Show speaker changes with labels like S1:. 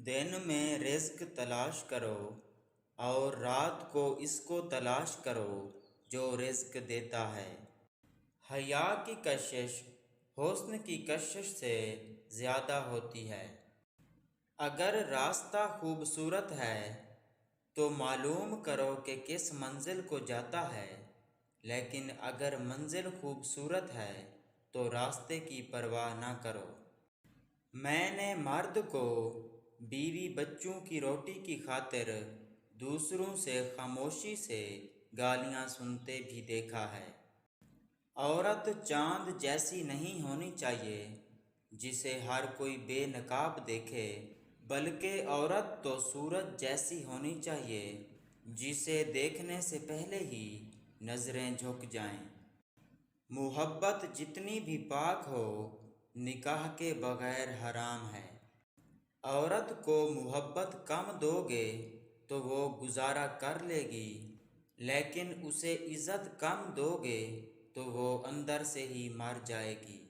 S1: دن میں رزق تلاش کرو اور رات کو اس کو تلاش کرو جو رزق دیتا ہے۔ حیا کی کشش حسن کی کشش سے زیادہ ہوتی ہے۔ اگر راستہ خوبصورت ہے تو معلوم کرو کہ کس منزل کو جاتا ہے، لیکن اگر منزل خوبصورت ہے تو راستے کی پرواہ نہ کرو۔ میں نے مرد کو بیوی بچوں کی روٹی کی خاطر دوسروں سے خاموشی سے گالیاں سنتے بھی دیکھا ہے۔ عورت چاند جیسی نہیں ہونی چاہیے جسے ہر کوئی بے نقاب دیکھے، بلکہ عورت تو سورج جیسی ہونی چاہیے جسے دیکھنے سے پہلے ہی نظریں جھک جائیں۔ محبت جتنی بھی پاک ہو، نکاح کے بغیر حرام ہے۔ عورت کو محبت کم دو گے تو وہ گزارا کر لے گی، لیکن اسے عزت کم دو گے تو وہ اندر سے ہی مر جائے گی۔